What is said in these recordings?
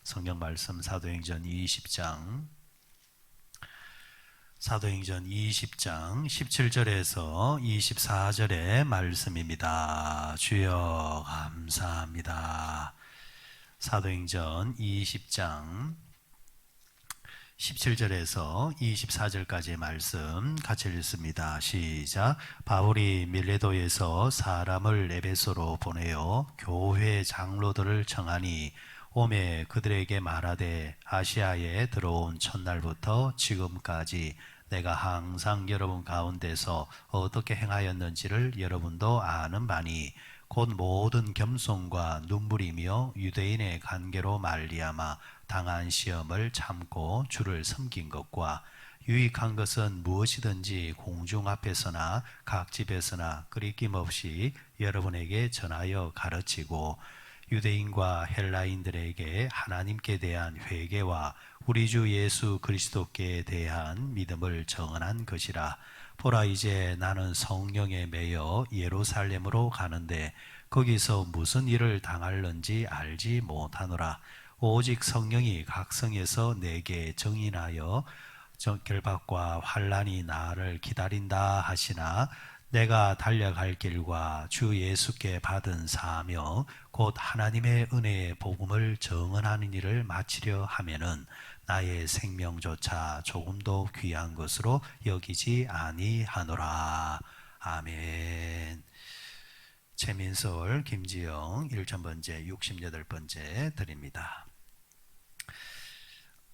성경 말씀 사도행전 20장 17절에서 24절의 말씀입니다. 주여 감사합니다. 사도행전 20장 17절에서 24절까지의 말씀 같이 읽습니다. 시작. 바울이 밀레도에서 사람을 에베소로 보내어 교회 장로들을 청하니 오매 그들에게 말하되 아시아에 들어온 첫날부터 지금까지 내가 항상 여러분 가운데서 어떻게 행하였는지를 여러분도 아는 바니 곧 모든 겸손과 눈물이며 유대인의 관계로 말미암아 당한 시험을 참고 주를 섬긴 것과 유익한 것은 무엇이든지 공중 앞에서나 각 집에서나 끄리낌 없이 여러분에게 전하여 가르치고 유대인과 헬라인들에게 하나님께 대한 회개와 우리 주 예수 그리스도께 대한 믿음을 정언한 것이라. 보라, 이제 나는 성령에 매여 예루살렘으로 가는데 거기서 무슨 일을 당할는지 알지 못하노라. 오직 성령이 각 성에서 내게 정인하여 결박과 환난이 나를 기다린다 하시나 내가 달려갈 길과 주 예수께 받은 사명 곧 하나님의 은혜의 복음을 정언하는 일을 마치려 하면은 나의 생명조차 조금도 귀한 것으로 여기지 아니하노라. 아멘. 최민솔, 김지영 1,000번째, 68번째 드립니다.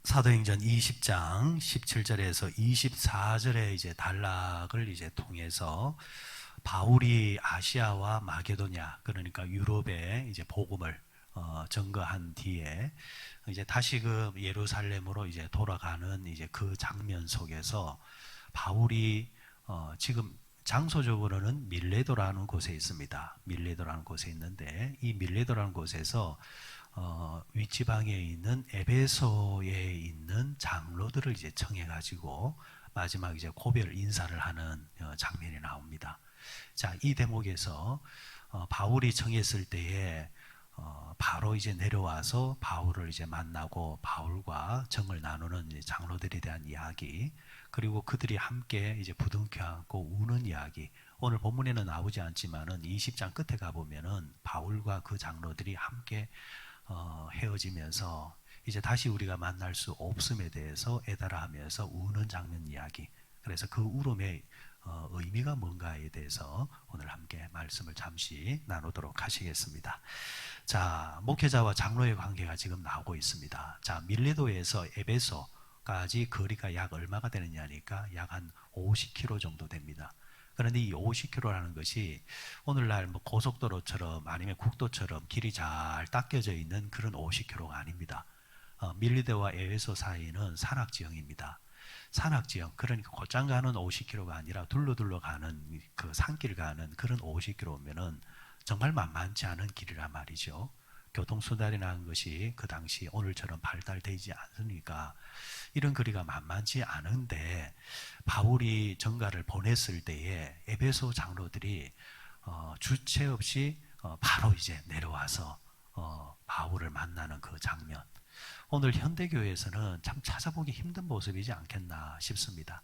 사도행전 20장 17절에서 24절의 이제 단락을 이제 통해서 바울이 아시아와 마게도냐, 그러니까 유럽에 이제 복음을 전거한 뒤에 이제 다시 그 예루살렘으로 이제 돌아가는 이제 그 장면 속에서 바울이 지금 장소적으로는 밀레도라는 곳에 있습니다. 밀레도라는 곳에 있는데 이 밀레도라는 곳에서 윗지방에 있는 에베소에 있는 장로들을 이제 청해 가지고 마지막 이제 고별 인사를 하는 장면이 나옵니다. 자, 이 대목에서 바울이 청했을 때에 바로 이제 내려와서 바울을 이제 만나고 바울과 정을 나누는 장로들에 대한 이야기, 그리고 그들이 함께 이제 부둥켜 안고 우는 이야기. 오늘 본문에는 나오지 않지만은 20장 끝에 가 보면은 바울과 그 장로들이 함께 헤어지면서 이제 다시 우리가 만날 수 없음에 대해서 애달아하면서 우는 장면 이야기. 그래서 그 울음의 의미가 뭔가에 대해서 오늘 함께 말씀을 잠시 나누도록 하시겠습니다. 자, 목회자와 장로의 관계가 지금 나오고 있습니다. 자, 밀레도에서 에베소까지 거리가 약 얼마가 되느냐니까 약 한 50km 정도 됩니다. 그런데 이 50km라는 것이 오늘날 뭐 고속도로처럼 아니면 국도처럼 길이 잘 닦여져 있는 그런 50km가 아닙니다. 밀레도와 에베소 사이는 산악지형입니다. 산악지형, 그러니까 곧장 가는 50km가 아니라 둘러둘러 가는 그 산길 가는 그런 50km면은 정말 만만치 않은 길이란 말이죠. 교통수단이라는 것이 그 당시 오늘처럼 발달되지 않으니까 이런 거리가 만만치 않은데 바울이 전가를 보냈을 때에 에베소 장로들이 주체 없이 바로 이제 내려와서 바울을 만나는 그 장면, 오늘 현대교회에서는 참 찾아보기 힘든 모습이지 않겠나 싶습니다.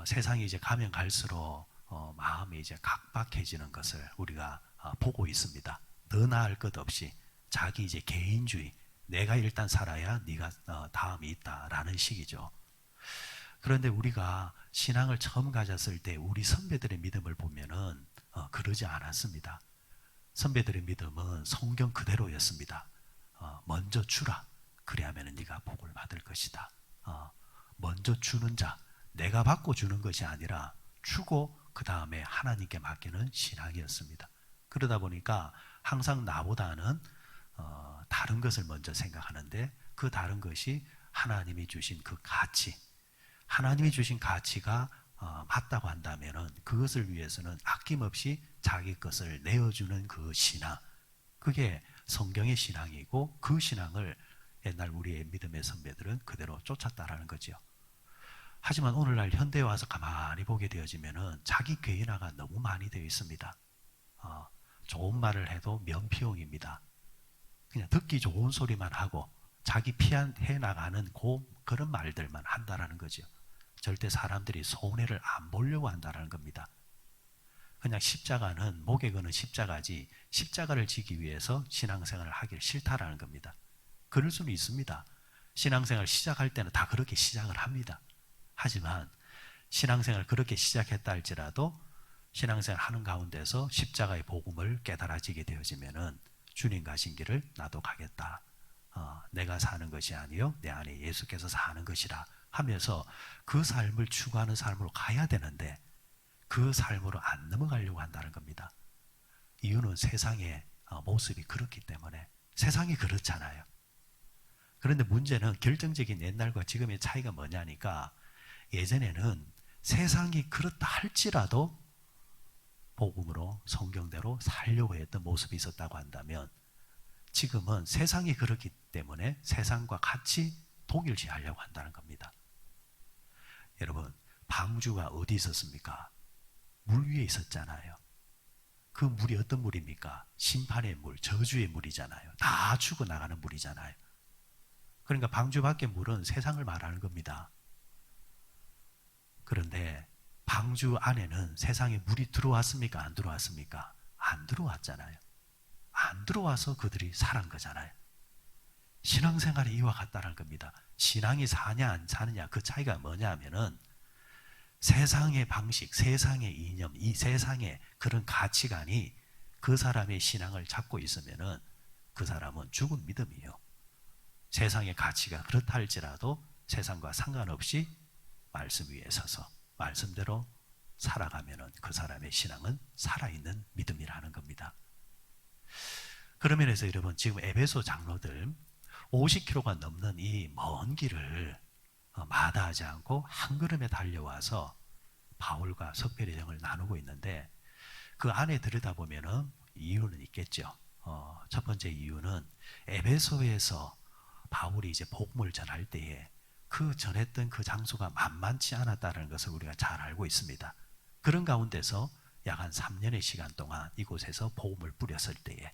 세상이 이제 가면 갈수록 마음이 이제 각박해지는 것을 우리가 보고 있습니다. 더 나을 것 없이 자기 이제 개인주의, 내가 일단 살아야 네가 다음이 있다라는 식이죠. 그런데 우리가 신앙을 처음 가졌을 때 우리 선배들의 믿음을 보면은 그러지 않았습니다. 선배들의 믿음은 성경 그대로였습니다. 먼저 주라. 그래야면 네가 복을 받을 것이다. 먼저 주는 자, 내가 받고 주는 것이 아니라 주고 그 다음에 하나님께 맡기는 신앙이었습니다. 그러다 보니까 항상 나보다는 다른 것을 먼저 생각하는데 그 다른 것이 하나님이 주신 그 가치, 하나님이 주신 가치가 맞다고 한다면 그것을 위해서는 아낌없이 자기 것을 내어주는 그 신앙, 그게 성경의 신앙이고 그 신앙을 옛날 우리의 믿음의 선배들은 그대로 쫓았다라는 거죠. 하지만 오늘날 현대에 와서 가만히 보게 되어지면은 자기 개인화가 너무 많이 되어 있습니다. 좋은 말을 해도 면피용입니다. 그냥 듣기 좋은 소리만 하고 자기 피해 나가는 그런 말들만 한다라는 거죠. 절대 사람들이 손해를 안 보려고 한다는 겁니다. 그냥 십자가는 목에 거는 십자가지 십자가를 지기 위해서 신앙생활을 하길 싫다라는 겁니다. 그럴 수는 있습니다. 신앙생활 시작할 때는 다 그렇게 시작을 합니다. 하지만 신앙생활 그렇게 시작했다 할지라도 신앙생활 하는 가운데서 십자가의 복음을 깨달아지게 되어지면은 주님 가신 길을 나도 가겠다. 내가 사는 것이 아니요 내 안에 예수께서 사는 것이라 하면서 그 삶을 추구하는 삶으로 가야 되는데 그 삶으로 안 넘어가려고 한다는 겁니다. 이유는 세상의 모습이 그렇기 때문에. 세상이 그렇잖아요. 그런데 문제는 결정적인 옛날과 지금의 차이가 뭐냐니까 예전에는 세상이 그렇다 할지라도 복음으로 성경대로 살려고 했던 모습이 있었다고 한다면 지금은 세상이 그렇기 때문에 세상과 같이 동일시하려고 한다는 겁니다. 여러분, 방주가 어디 있었습니까? 물 위에 있었잖아요. 그 물이 어떤 물입니까? 심판의 물, 저주의 물이잖아요. 다 죽어나가는 물이잖아요. 그러니까 방주 밖의 물은 세상을 말하는 겁니다. 그런데 방주 안에는 세상에 물이 들어왔습니까? 안 들어왔습니까? 안 들어왔잖아요. 안 들어와서 그들이 살은 거잖아요. 신앙생활이 이와 같다는 겁니다. 신앙이 사냐 안 사느냐 그 차이가 뭐냐 하면은 세상의 방식, 세상의 이념, 이 세상의 그런 가치관이 그 사람의 신앙을 잡고 있으면은 그 사람은 죽은 믿음이에요. 세상의 가치가 그렇다 할지라도 세상과 상관없이 말씀 위에 서서 말씀대로 살아가면은 그 사람의 신앙은 살아있는 믿음이라는 겁니다. 그런 면에서 여러분 지금 에베소 장로들 50km가 넘는 이 먼 길을 마다하지 않고 한 걸음에 달려와서 바울과 석별의 정을 나누고 있는데 그 안에 들여다보면 이유는 있겠죠. 첫 번째 이유는 에베소에서 바울이 이제 복음을 전할 때에 그 전했던 그 장소가 만만치 않았다는 것을 우리가 잘 알고 있습니다. 그런 가운데서 약 한 3년의 시간 동안 이곳에서 복음을 뿌렸을 때에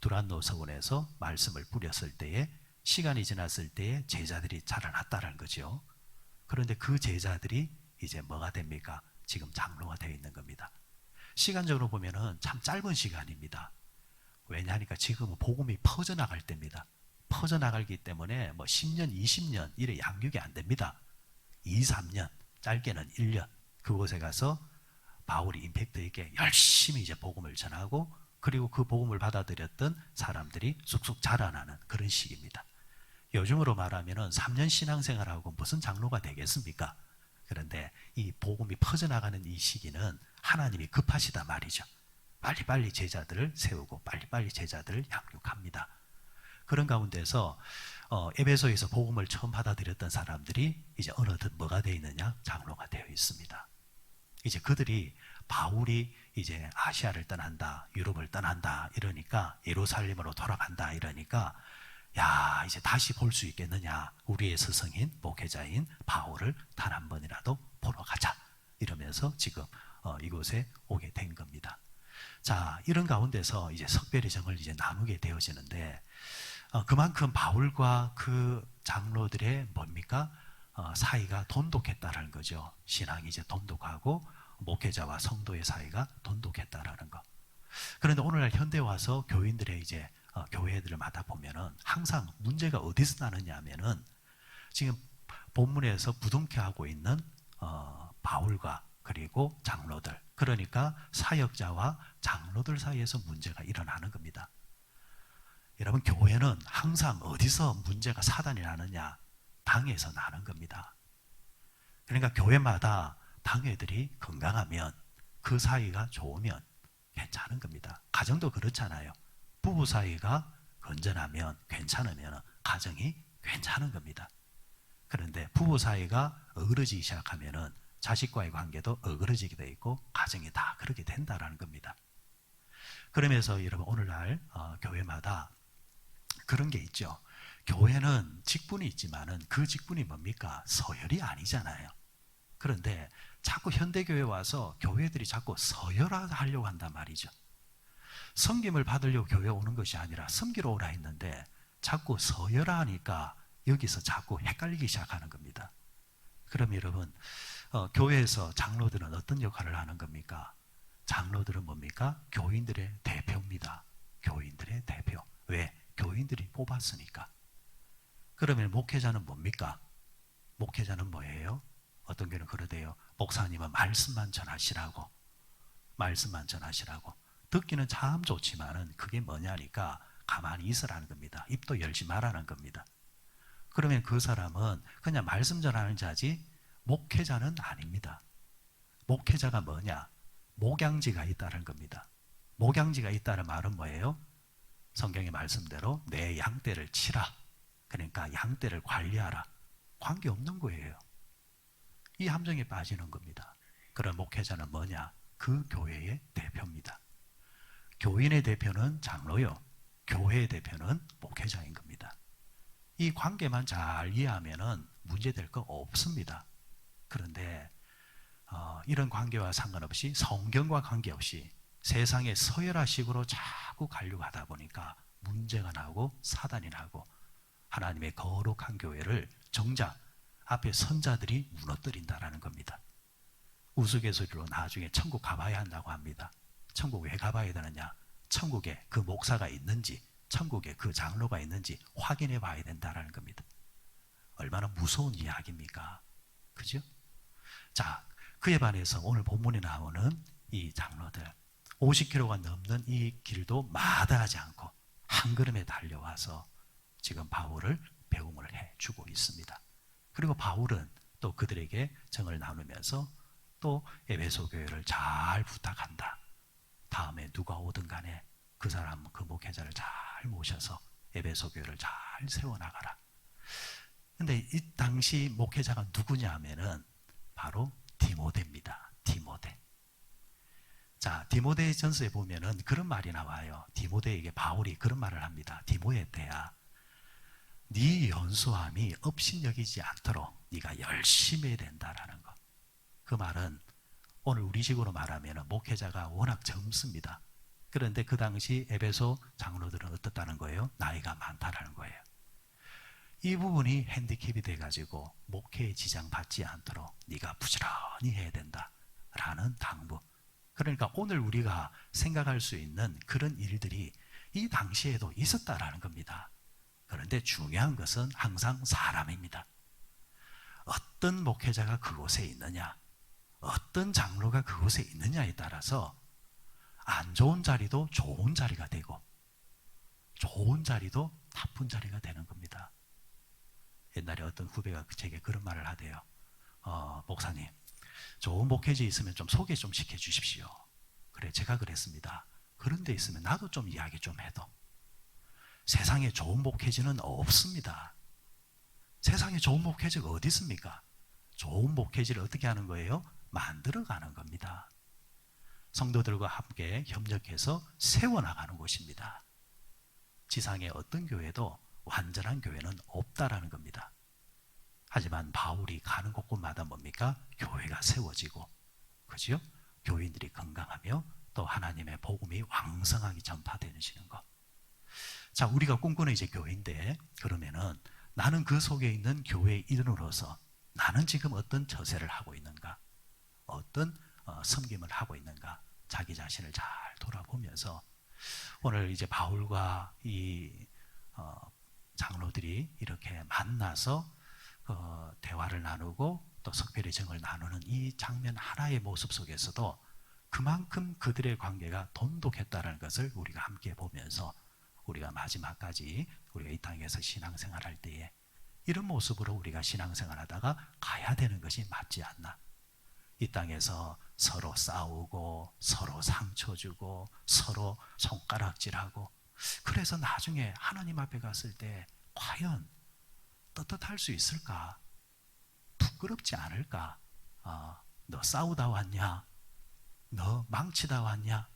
두란노 서원에서 말씀을 뿌렸을 때에 시간이 지났을 때에 제자들이 자라났다는 거죠. 그런데 그 제자들이 이제 뭐가 됩니까? 지금 장로가 되어 있는 겁니다. 시간적으로 보면은 참 짧은 시간입니다. 왜냐하니까 지금은 복음이 퍼져나갈 때입니다. 퍼져나가기 때문에 뭐 10년, 20년 이래 양육이 안 됩니다. 2, 3년, 짧게는 1년 그곳에 가서 바울이 임팩트 있게 열심히 이제 복음을 전하고 그리고 그 복음을 받아들였던 사람들이 쑥쑥 자라나는 그런 시기입니다. 요즘으로 말하면 3년 신앙생활하고 무슨 장로가 되겠습니까? 그런데 이 복음이 퍼져나가는 이 시기는 하나님이 급하시다 말이죠. 빨리빨리 제자들을 세우고 빨리빨리 제자들을 양육합니다. 그런 가운데서 에베소에서 복음을 처음 받아들였던 사람들이 이제 어느덧 뭐가 되어 있느냐? 장로가 되어 있습니다. 이제 그들이 바울이 이제 아시아를 떠난다, 유럽을 떠난다 이러니까 예루살렘으로 돌아간다 이러니까 야 이제 다시 볼 수 있겠느냐? 우리의 스승인 목회자인 바울을 단 한 번이라도 보러 가자 이러면서 지금 이곳에 오게 된 겁니다. 자 이런 가운데서 이제 석별의 정을 이제 나누게 되어지는데 그만큼 바울과 그 장로들의 뭡니까? 사이가 돈독했다라는 거죠. 신앙이 이제 돈독하고 목회자와 성도의 사이가 돈독했다라는 거. 그런데 오늘날 현대 와서 교인들의 이제 교회들마다 보면은 항상 문제가 어디서 나느냐 하면은 지금 본문에서 부둥켜 하고 있는 바울과 그리고 장로들, 그러니까 사역자와 장로들 사이에서 문제가 일어나는 겁니다. 여러분 교회는 항상 어디서 문제가 사단이 나느냐? 당에서 나는 겁니다. 그러니까 교회마다 당회들이 건강하면 그 사이가 좋으면 괜찮은 겁니다. 가정도 그렇잖아요. 부부 사이가 건전하면 괜찮으면 가정이 괜찮은 겁니다. 그런데 부부 사이가 어그러지기 시작하면은 자식과의 관계도 어그러지게 돼 있고 가정이 다 그렇게 된다라는 겁니다. 그러면서 여러분 오늘날 교회마다 그런 게 있죠. 교회는 직분이 있지만은 그 직분이 뭡니까? 서열이 아니잖아요. 그런데 자꾸 현대교회 와서 교회들이 자꾸 서열화하려고 한단 말이죠. 섬김을 받으려고 교회 오는 것이 아니라 섬기러 오라 했는데 자꾸 서열화 하니까 여기서 자꾸 헷갈리기 시작하는 겁니다. 그럼 여러분, 교회에서 장로들은 어떤 역할을 하는 겁니까? 장로들은 뭡니까? 교인들의 대표입니다. 교인들의 대표. 왜? 교인들이 뽑았으니까. 그러면 목회자는 뭡니까? 목회자는 뭐예요? 어떤 교회는 그러대요. 목사님은 말씀만 전하시라고. 말씀만 전하시라고. 듣기는 참 좋지만은 그게 뭐냐니까 가만히 있으라는 겁니다. 입도 열지 말라는 겁니다. 그러면 그 사람은 그냥 말씀 전하는 자지 목회자는 아닙니다. 목회자가 뭐냐? 목양지가 있다는 겁니다. 목양지가 있다는 말은 뭐예요? 성경의 말씀대로 내 양떼를 치라. 그러니까 양떼를 관리하라. 관계없는 거예요. 이 함정에 빠지는 겁니다. 그런 목회자는 뭐냐? 그 교회의 대표입니다. 교인의 대표는 장로요. 교회의 대표는 목회자인 겁니다. 이 관계만 잘 이해하면은 문제될 거 없습니다. 그런데 이런 관계와 상관없이 성경과 관계없이 세상의 서열화식으로 자꾸 가려고 하다 보니까 문제가 나고 사단이 나고 하나님의 거룩한 교회를 정작 앞에 선자들이 무너뜨린다라는 겁니다. 우스갯소리로 나중에 천국 가봐야 한다고 합니다. 천국 왜 가봐야 되느냐? 천국에 그 목사가 있는지, 천국에 그 장로가 있는지 확인해 봐야 된다라는 겁니다. 얼마나 무서운 이야기입니까? 그죠? 자, 그에 반해서 오늘 본문에 나오는 이 장로들 50km가 넘는 이 길도 마다하지 않고 한 걸음에 달려와서 지금 바울을 배웅을 해주고 있습니다. 그리고 바울은 또 그들에게 정을 나누면서 또 에베소 교회를 잘 부탁한다. 다음에 누가 오든 간에 그 사람, 그 목회자를 잘 모셔서 에베소 교회를 잘 세워나가라. 근데 이 당시 목회자가 누구냐 하면은 바로 디모데입니다. 디모데. 자, 디모데 전서에 보면은 그런 말이 나와요. 디모데에게 바울이 그런 말을 합니다. 디모데야, 네 연소함이 업신여기지 않도록 네가 열심히 해야 된다라는 것. 그 말은 오늘 우리식으로 말하면 목회자가 워낙 젊습니다. 그런데 그 당시 에베소 장로들은 어떻다는 거예요? 나이가 많다라는 거예요. 이 부분이 핸디캡이 돼가지고 목회에 지장 받지 않도록 네가 부지런히 해야 된다라는 당부. 그러니까 오늘 우리가 생각할 수 있는 그런 일들이 이 당시에도 있었다라는 겁니다. 그런데 중요한 것은 항상 사람입니다. 어떤 목회자가 그곳에 있느냐, 어떤 장로가 그곳에 있느냐에 따라서 안 좋은 자리도 좋은 자리가 되고 좋은 자리도 나쁜 자리가 되는 겁니다. 옛날에 어떤 후배가 제게 그런 말을 하대요. 목사님, 좋은 목회자 있으면 좀 소개 좀 시켜주십시오. 그래, 제가 그랬습니다. 그런 데 있으면 나도 좀 이야기 좀 해도. 세상에 좋은 목회자는 없습니다. 세상에 좋은 목회자가 어디 있습니까? 좋은 목회자를 어떻게 하는 거예요? 만들어가는 겁니다. 성도들과 함께 협력해서 세워나가는 곳입니다. 지상의 어떤 교회도 완전한 교회는 없다라는 겁니다. 하지만 바울이 가는 곳곳마다 뭡니까? 교회가 세워지고, 그죠? 교인들이 건강하며 또 하나님의 복음이 왕성하게 전파되시는 것. 자, 우리가 꿈꾸는 이제 교회인데, 그러면은 나는 그 속에 있는 교회의 일원으로서 나는 지금 어떤 처세를 하고 있는가? 어떤 섬김을 하고 있는가? 자기 자신을 잘 돌아보면서 오늘 이제 바울과 이 장로들이 이렇게 만나서 대화를 나누고 또 석별의 정을 나누는 이 장면 하나의 모습 속에서도 그만큼 그들의 관계가 돈독했다는 것을 우리가 함께 보면서 우리가 마지막까지 우리가 이 땅에서 신앙생활할 때에 이런 모습으로 우리가 신앙생활하다가 가야 되는 것이 맞지 않나. 이 땅에서 서로 싸우고 서로 상처 주고 서로 손가락질하고 그래서 나중에 하나님 앞에 갔을 때 과연 떳떳할 수 있을까? 부끄럽지 않을까? 너 싸우다 왔냐? 너 망치다 왔냐?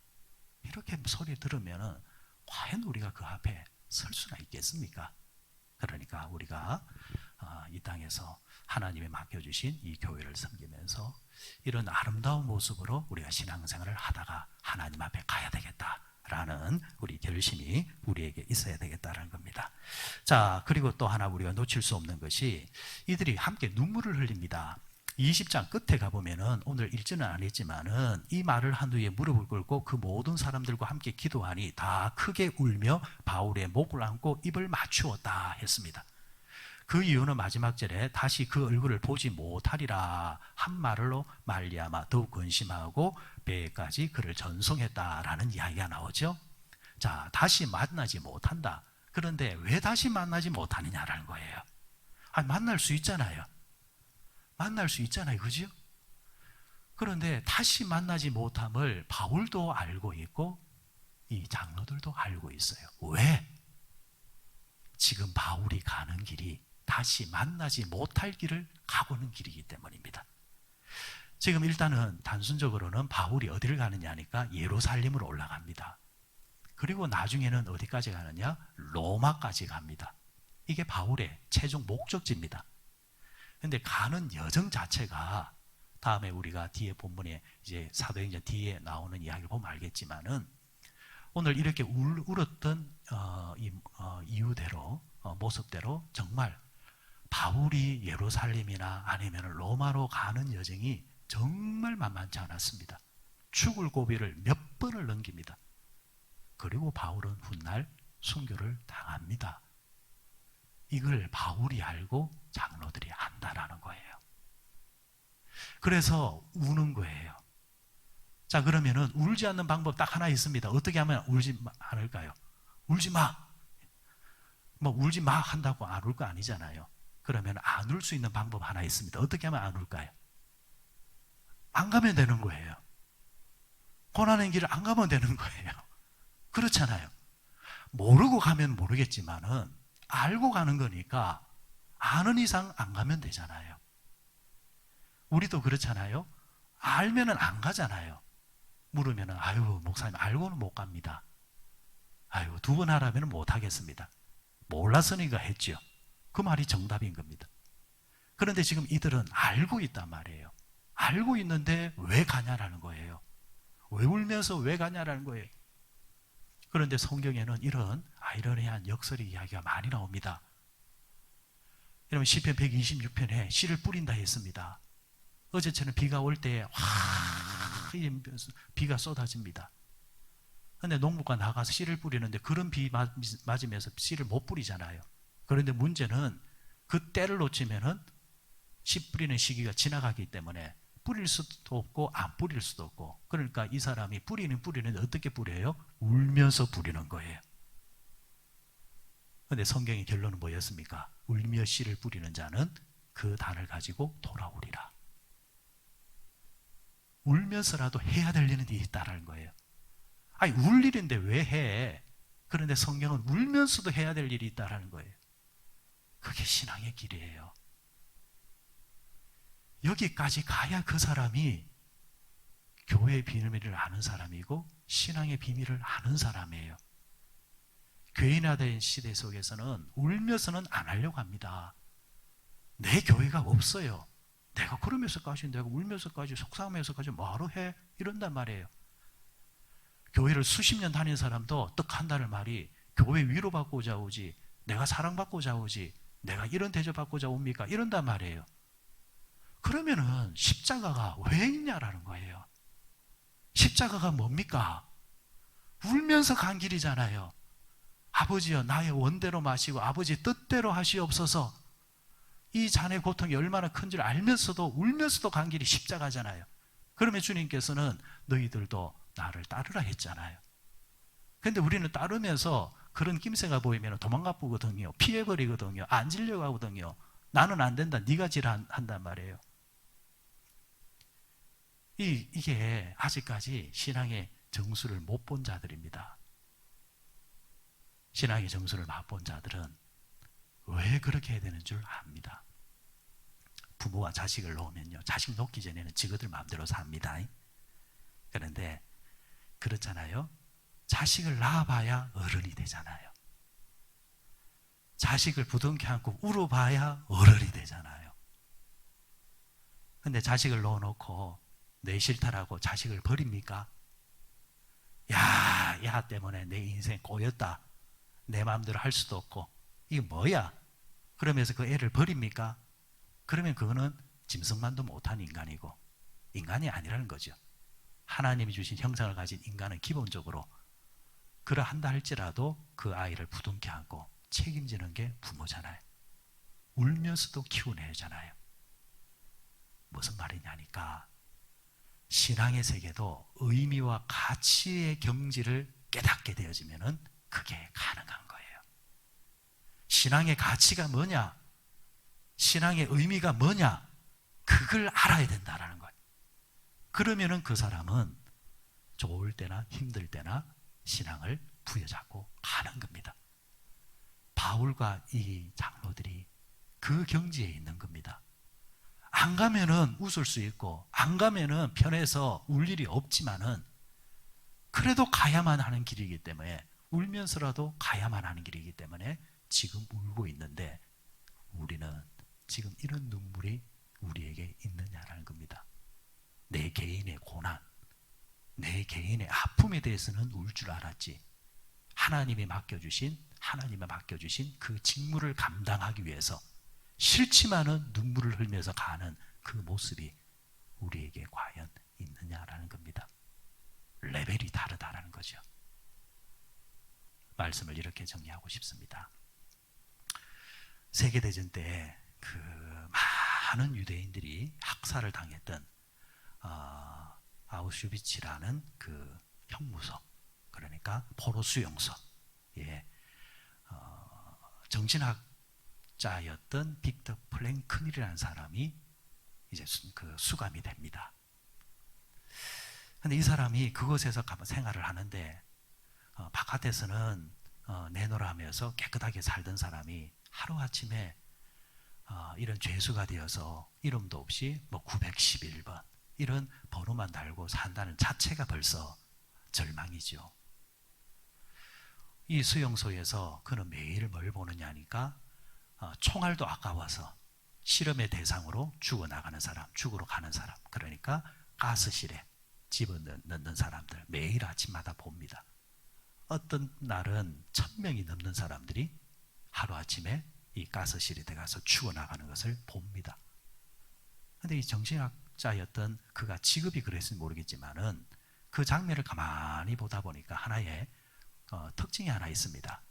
이렇게 소리 들으면 과연 우리가 그 앞에 설 수가 있겠습니까? 그러니까 우리가 이 땅에서 하나님이 맡겨주신 이 교회를 섬기면서 이런 아름다운 모습으로 우리가 신앙생활을 하다가 하나님 앞에 가야 되겠다 라는 우리 결심이 우리에게 있어야 되겠다는 겁니다. 자, 그리고 또 하나 우리가 놓칠 수 없는 것이 이들이 함께 눈물을 흘립니다. 20장 끝에 가보면은 오늘 읽지는 않았지만은 이 말을 한 후에 무릎을 꿇고 그 모든 사람들과 함께 기도하니 다 크게 울며 바울의 목을 안고 입을 맞추었다 했습니다. 그 이유는 마지막 절에 다시 그 얼굴을 보지 못하리라 한 말로 말미암아 더욱 근심하고 배에까지 그를 전송했다라는 이야기가 나오죠. 자, 다시 만나지 못한다. 그런데 왜 다시 만나지 못하느냐라는 거예요. 만날 수 있잖아요. 만날 수 있잖아요. 그죠? 그런데 다시 만나지 못함을 바울도 알고 있고 이 장로들도 알고 있어요. 왜? 지금 바울이 가는 길이 다시 만나지 못할 길을 가고 있는 길이기 때문입니다. 지금 일단은 단순적으로는 바울이 어디를 가느냐 하니까 예루살렘으로 올라갑니다. 그리고 나중에는 어디까지 가느냐? 로마까지 갑니다. 이게 바울의 최종 목적지입니다. 그런데 가는 여정 자체가 다음에 우리가 뒤에 본문에 이제 사도행전 뒤에 나오는 이야기를 보면 알겠지만은 오늘 이렇게 울었던 이유대로 모습대로 정말 바울이 예루살렘이나 아니면 로마로 가는 여정이 정말 만만치 않았습니다. 죽을 고비를 몇 번을 넘깁니다. 그리고 바울은 훗날 순교를 당합니다. 이걸 바울이 알고 장로들이 안다라는 거예요. 그래서 우는 거예요. 자, 그러면은 울지 않는 방법 딱 하나 있습니다. 어떻게 하면 울지 않을까요? 울지 마. 뭐 울지 마 한다고 안 울 거 아니잖아요. 그러면 안 울 수 있는 방법 하나 있습니다. 어떻게 하면 안 울까요? 안 가면 되는 거예요. 고난의 길을 안 가면 되는 거예요. 그렇잖아요. 모르고 가면 모르겠지만은 알고 가는 거니까 아는 이상 안 가면 되잖아요. 우리도 그렇잖아요. 알면은 안 가잖아요. 물으면은 아유 목사님 알고는 못 갑니다. 아유 2번 하라면 못 하겠습니다. 몰랐으니까 했죠. 그 말이 정답인 겁니다. 그런데 지금 이들은 알고 있단 말이에요. 알고 있는데 왜 가냐라는 거예요. 왜 울면서 왜 가냐라는 거예요. 그런데 성경에는 이런 아이러니한 역설의 이야기가 많이 나옵니다. 여러분 시편 126편에 씨를 뿌린다 했습니다. 어제처럼 비가 올 때 비가 쏟아집니다. 그런데 농부가 나가서 씨를 뿌리는데 그런 비 맞으면서 씨를 못 뿌리잖아요. 그런데 문제는 그 때를 놓치면은 씨 뿌리는 시기가 지나가기 때문에 뿌릴 수도 없고 안 뿌릴 수도 없고, 그러니까 이 사람이 뿌리는데 어떻게 뿌려요? 울면서 뿌리는 거예요. 그런데 성경의 결론은 뭐였습니까? 울며 씨를 뿌리는 자는 그 단을 가지고 돌아오리라. 울면서라도 해야 될 일이 있다는 거예요. 아니 울 일인데 왜 해? 그런데 성경은 울면서도 해야 될 일이 있다는 거예요. 그게 신앙의 길이에요. 여기까지 가야 그 사람이 교회의 비밀을 아는 사람이고 신앙의 비밀을 아는 사람이에요. 교인화된 시대 속에서는 울면서는 안 하려고 합니다. 내 교회가 없어요. 내가 그러면서까지 내가 울면서까지 속상하면서까지 뭐하러 해? 이런단 말이에요. 교회를 수십 년 다닌 사람도 떡 한 달을 말이 교회 위로받고자 오지, 내가 사랑받고자 오지, 내가 이런 대접받고자 옵니까? 이런단 말이에요. 그러면은 십자가가 왜 있냐라는 거예요. 십자가가 뭡니까? 울면서 간 길이잖아요. 아버지여 나의 원대로 마시고 아버지 뜻대로 하시옵소서. 이 잔의 고통이 얼마나 큰지를 알면서도 울면서도 간 길이 십자가잖아요. 그러면 주님께서는 너희들도 나를 따르라 했잖아요. 그런데 우리는 따르면서 그런 낌새가 보이면 도망가 보거든요. 피해버리거든요. 안 지려고 하거든요. 나는 안 된다. 네가 한단 말이에요. 이게 아직까지 신앙의 정수를 못 본 자들입니다. 신앙의 정수를 맛본 자들은 왜 그렇게 해야 되는 줄 압니다. 부모가 자식을 놓으면요, 자식 놓기 전에는 지그들 마음대로 삽니다. 그런데 그렇잖아요. 자식을 낳아봐야 어른이 되잖아요. 자식을 부둥켜 안고 울어봐야 어른이 되잖아요. 근데 자식을 넣어놓고 내 싫다라고 자식을 버립니까? 야, 야 때문에 내 인생 꼬였다. 내 마음대로 할 수도 없고 이게 뭐야? 그러면서 그 애를 버립니까? 그러면 그거는 짐승만도 못한 인간이고 인간이 아니라는 거죠. 하나님이 주신 형상을 가진 인간은 기본적으로 그러한다 할지라도 그 아이를 부둥켜 안고 책임지는 게 부모잖아요. 울면서도 키워내잖아요. 무슨 말이냐니까 신앙의 세계도 의미와 가치의 경지를 깨닫게 되어지면은 그게 가능한 거예요. 신앙의 가치가 뭐냐? 신앙의 의미가 뭐냐? 그걸 알아야 된다라는 거예요. 그러면은 그 사람은 좋을 때나 힘들 때나 신앙을 부여잡고 가는 겁니다. 바울과 이 장로들이 그 경지에 있는 겁니다. 안 가면은 웃을 수 있고 안 가면은 편해서 울 일이 없지만은 그래도 가야만 하는 길이기 때문에 울면서라도 가야만 하는 길이기 때문에 지금 울고 있는데 우리는 지금 이런 눈물이 우리에게 있느냐라는 겁니다. 내 개인의 고난, 내 개인의 아픔에 대해서는 울 줄 알았지. 하나님이 맡겨주신 그 직무를 감당하기 위해서 싫지만은 눈물을 흘면서 가는 그 모습이 우리에게 과연 있느냐라는 겁니다. 레벨이 다르다라는 거죠. 말씀을 이렇게 정리하고 싶습니다. 세계대전 때 그 많은 유대인들이 학살을 당했던 아우슈비츠라는 그 형무소, 그러니까 포로 수용소, 정신학자였던 빅터 플랭큰이라는 사람이 이제 그 수감이 됩니다. 근데 이 사람이 그곳에서 생활을 하는데 바깥에서는 내노라 하면서 깨끗하게 살던 사람이 하루아침에 이런 죄수가 되어서 이름도 없이 뭐 911번 이런 번호만 달고 산다는 자체가 벌써 절망이죠. 이 수용소에서 그는 매일 뭘 보느냐니까 총알도 아까워서 실험의 대상으로 죽어나가는 사람, 죽으러 가는 사람, 그러니까 가스실에 집어넣는 사람들 매일 아침마다 봅니다. 어떤 날은 1000명이 넘는 사람들이 하루아침에 이 가스실에 들어가서 죽어나가는 것을 봅니다. 그런데 이 정신학자였던 그가 직업이 그랬을지 모르겠지만은 그 장면을 가만히 보다 보니까 하나의 특징이 하나 있습니다.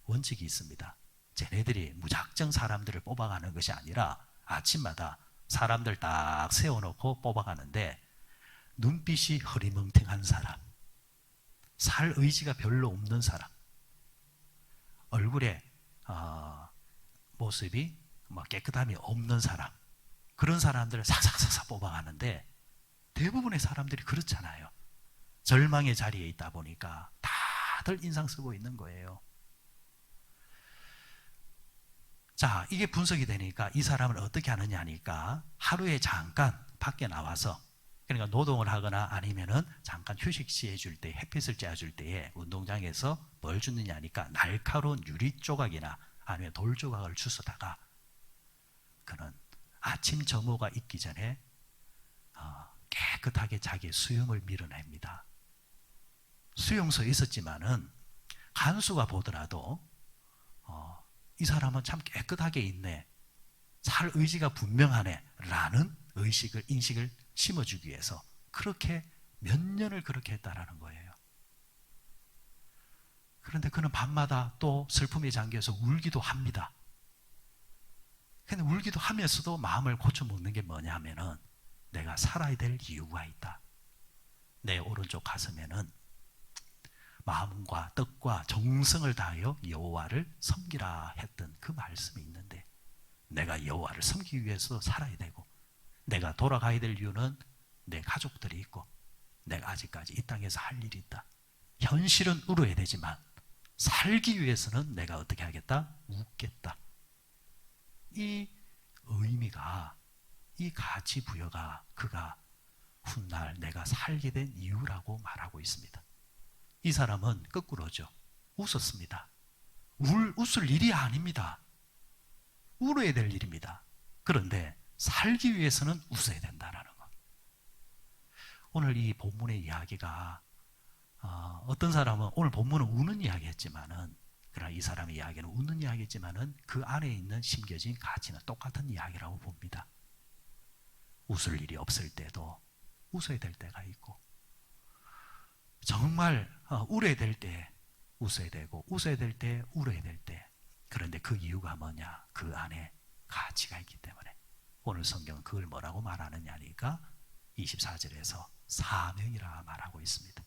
원칙이 있습니다. 쟤네들이 무작정 사람들을 뽑아가는 것이 아니라 아침마다 사람들 딱 세워놓고 뽑아가는데 눈빛이 흐리멍텅한 사람, 살 의지가 별로 없는 사람, 얼굴에 모습이 깨끗함이 없는 사람, 그런 사람들을 싹싹싹 뽑아가는데 대부분의 사람들이 그렇잖아요. 절망의 자리에 있다 보니까 다들 인상 쓰고 있는 거예요. 자, 이게 분석이 되니까 이 사람을 어떻게 하느냐 하니까 하루에 잠깐 밖에 나와서, 그러니까 노동을 하거나 아니면은 잠깐 휴식 취해줄 때, 햇빛을 쬐줄 때에 운동장에서 뭘 주느냐 하니까 날카로운 유리 조각이나 아니면 돌 조각을 주워다가 그는 아침 점호가 있기 전에 깨끗하게 자기의 수염을 밀어냅니다. 수용소에 있었지만은 간수가 보더라도 이 사람은 참 깨끗하게 있네, 살 의지가 분명하네 라는 인식을 심어주기 위해서 그렇게 몇 년을 그렇게 했다라는 거예요. 그런데 그는 밤마다 또 슬픔에 잠겨서 울기도 합니다. 근데 울기도 하면서도 마음을 고쳐먹는 게 뭐냐 하면은 내가 살아야 될 이유가 있다. 내 오른쪽 가슴에는 마음과 뜻과 정성을 다하여 여호와를 섬기라 했던 그 말씀이 있는데 내가 여호와를 섬기기 위해서 살아야 되고 내가 돌아가야 될 이유는 내 가족들이 있고 내가 아직까지 이 땅에서 할 일이 있다. 현실은 울어야 되지만 살기 위해서는 내가 어떻게 하겠다? 웃겠다. 이 의미가, 이 가치 부여가 그가 훗날 내가 살게 된 이유라고 말하고 있습니다. 이 사람은 거꾸로죠. 웃었습니다. 웃을 일이 아닙니다. 울어야 될 일입니다. 그런데 살기 위해서는 웃어야 된다는 것. 오늘 이 본문의 이야기가 어떤 사람은 오늘 본문은 우는 이야기했지만은, 그러나 이 사람의 이야기는 웃는 이야기지만은 그 안에 있는 심겨진 가치는 똑같은 이야기라고 봅니다. 웃을 일이 없을 때도 웃어야 될 때가 있고, 정말 울어야 될 때 웃어야 되고, 웃어야 될 때 울어야 될 때. 그런데 그 이유가 뭐냐? 그 안에 가치가 있기 때문에. 오늘 성경은 그걸 뭐라고 말하느냐니까 24절에서 사명이라 말하고 있습니다.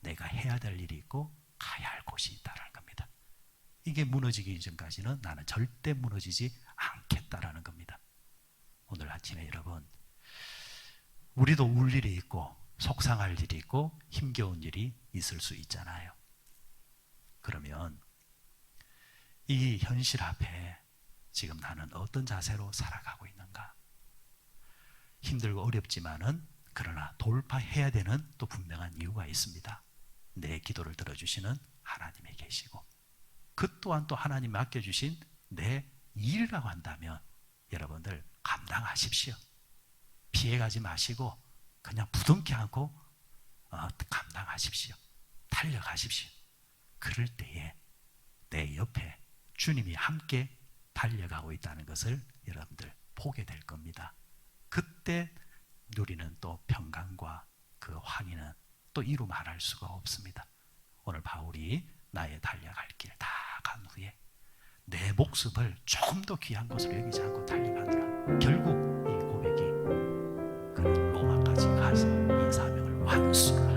내가 해야 될 일이 있고 가야 할 곳이 있다는 겁니다. 이게 무너지기 전까지는 나는 절대 무너지지 않겠다라는 겁니다. 오늘 아침에 여러분, 우리도 울 일이 있고 속상할 일이 있고 힘겨운 일이 있을 수 있잖아요. 그러면 이 현실 앞에 지금 나는 어떤 자세로 살아가고 있는가? 힘들고 어렵지만은 그러나 돌파해야 되는 또 분명한 이유가 있습니다. 내 기도를 들어주시는 하나님이 계시고, 그 또한 또 하나님 맡겨주신 내 일이라고 한다면 여러분들 감당하십시오. 피해가지 마시고 그냥 부둥켜 안고 감당하십시오. 달려가십시오. 그럴 때에 내 옆에 주님이 함께 달려가고 있다는 것을 여러분들 보게 될 겁니다. 그때 누리는 또 평강과 그 환희는 또 이루 말할 수가 없습니다. 오늘 바울이 나의 달려갈 길 다 간 후에 내 목숨을 조금 더 귀한 것으로 여기지 않고 달려가느라 결국 이 고백이 그는 로마까지 가서 이 사명을 완수하였다.